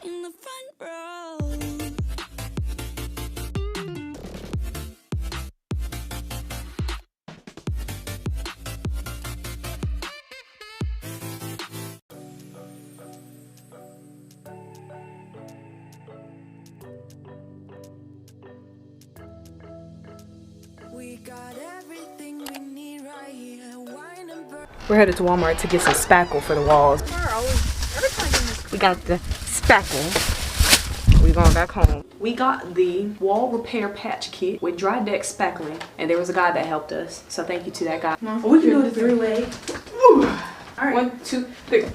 in the front row. We got everything we need right here. Wine and burn. We're headed to Walmart to get some spackle for the walls. We got the spackle. We going back home. We got the wall repair patch kit with dry deck spackling, and there was a guy that helped us. So thank you to that guy. No, we can do it a three-way. All right. 1, 2, 3.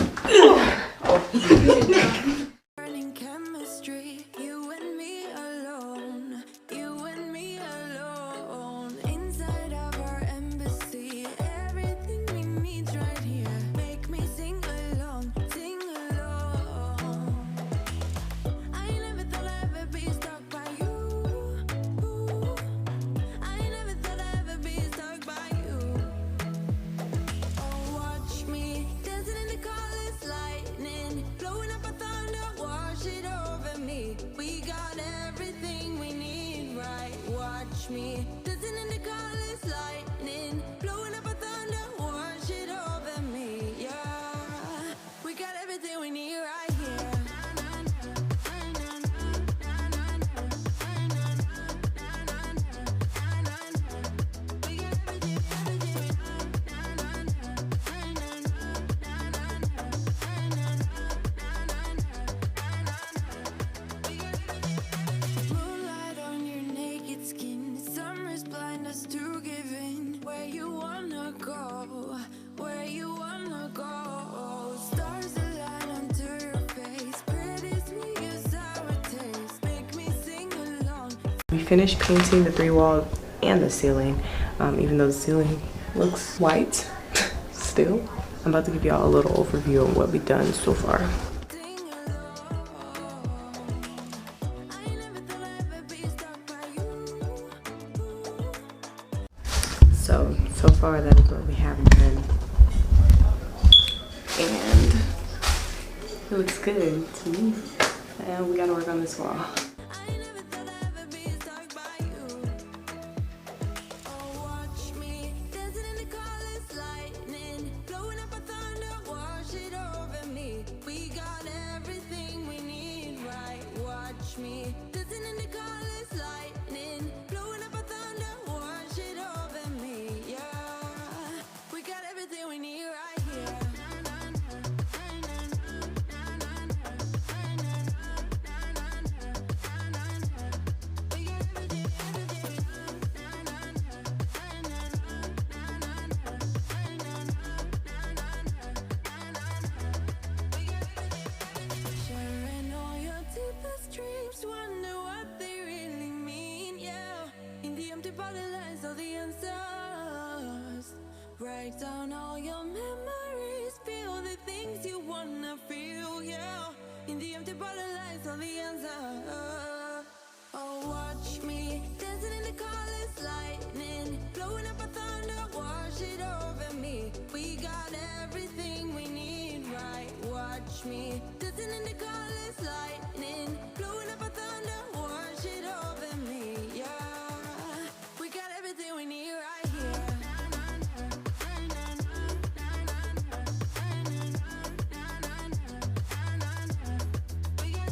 Burning chemistry, you and me alone, you and me alone, inside of our embassy, everything we need right here, make me sing along, sing along. I never thought I'd ever be stuck by you, I never thought I'd ever be stuck by you. Oh, watch me dancing in the colors, lightning blowing up a thunder, wash it over me. We got everything we need, right? Watch me dancing in the colors, lightning blowing up a thunder, wash it over me. Yeah, we got everything we need right here. We got moonlight on your naked skin, summer's blind us to giving. Where you wanna go, where you wanna go. Stars align onto your face, pretty sweet your sour taste. Make me sing along. We finished painting the 3 walls and the ceiling, even though the ceiling looks white still. I'm about to give y'all a little overview of what we've done so far. Sing along. I never thought I'd ever be stuck by you. So far that is what we have done, and it looks good to me. And we gotta work on this wall. I never thought I'd ever be stuck by you. Oh, watch me dancing in the colors, lightning blowing up a thunder, wash it over me. We got everything we need, right? Watch me dancing in the colors, lightning blowing up a thunder, wash it over me. Yeah, we got everything we need right here. Sharing all your deepest dreams, wonder what they really mean, yeah. In the empty body lies all the answers. Write down all your memories, feel the things you wanna feel, yeah. In the empty body lies all the answers. Oh, watch me dancing in the colors, lightning blowing up a thunder, wash it over me. We got everything we need, right? Watch me dancing in the colors, lightning blowing up a thunder, wash it over me. Yeah, we got everything we need right here. We got everything.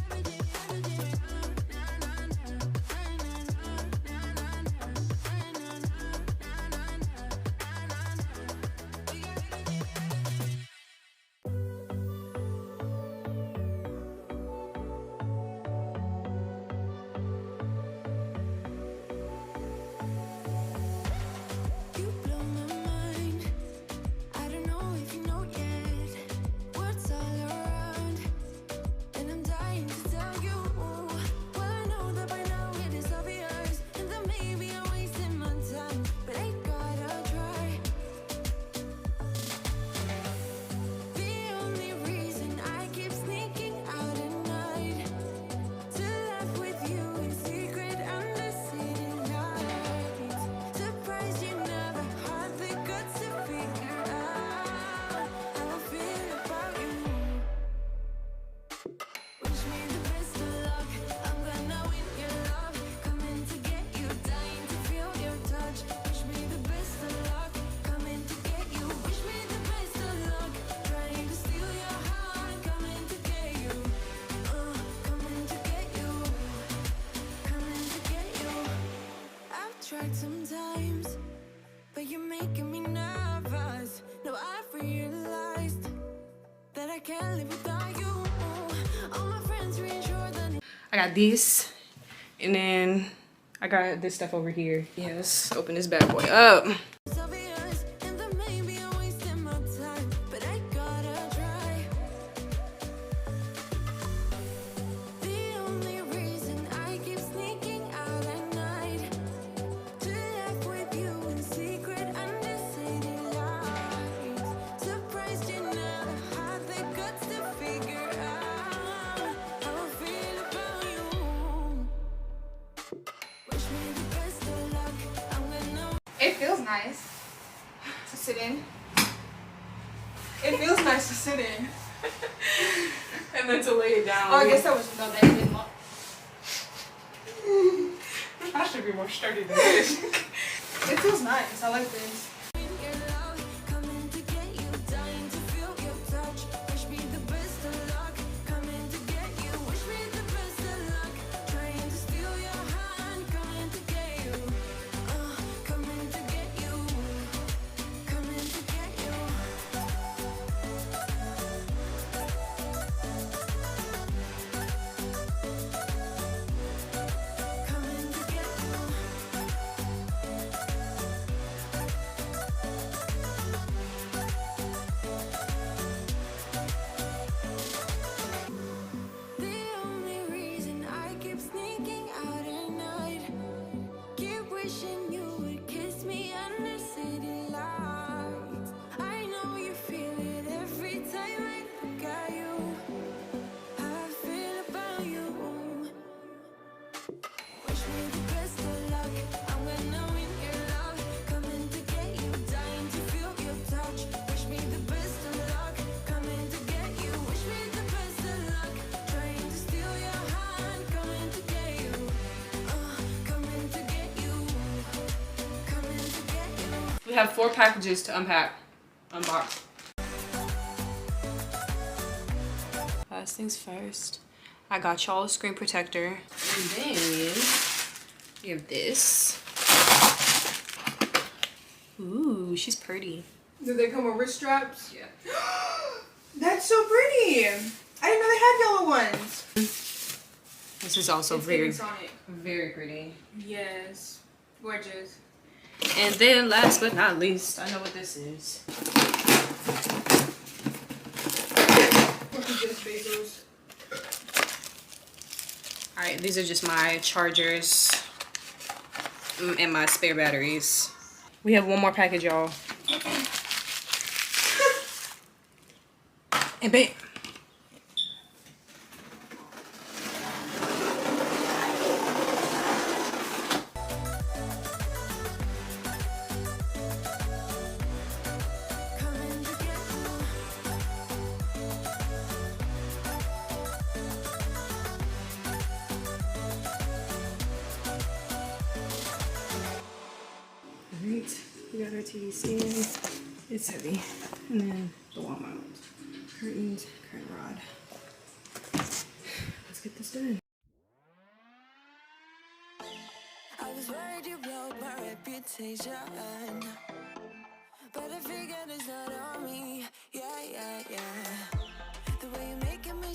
hard sometimes, but you're making me nervous. No, I've realized that I can't live without you. All my friends reassure that I got this, and then I got this stuff over here. Yeah, let's open this bad boy up. it's obvious, and that maybe I'm wasting my time, but I gotta try. The only reason I keep sneaking out at night to laugh with you in secret under city lights. Surprised you never had the guts to figure out how I feel about you. Wish me the best of luck. I'm gonna. It feels nice to sit in. It feels nice to sit in. And then to lay it down. Oh, I guess that was no, that didn't look. I should be more sturdy than this. It feels nice. I like this. Coming to get you, dying to feel your touch. Wish me the best of luck. Coming to get you. Wish me the best of luck. Trying to steal your hand. Coming to get you. Coming to get you. Coming to get you. Coming to get you. The only reason I keep sneaking out at night, keep wishing you would kiss me under city lights. I know you feel it every time I look at you. How I feel about you. Wish me the best of luck. I'm gonna win your love. Coming to get you, dying to feel your touch. Wish me the best of luck. Coming to get you. Wish me the best of luck. Trying to steal your hand. Coming to get you. Coming to get you. Coming to get you. We have 4 packages to unbox. First things first, I got y'all a screen protector. And then we have this. Ooh, she's pretty. Do they come with wrist straps? Yeah. That's so pretty. I didn't know they had yellow ones. This is also It's very, giving Sonic. very pretty. Yes. Gorgeous. And then last but not least, I know what this is. What is this, Bezos? Alright, these are just my chargers and my spare batteries. We have one more package, y'all. And babe. Coming to get you. Alright, we got our TV stand. It's heavy. And then the wall mount. Curtains, curtain rod. Let's get this done. I was worried you blowed my reputation, but I figured it's not on me. Yeah, yeah, yeah. The way you're making me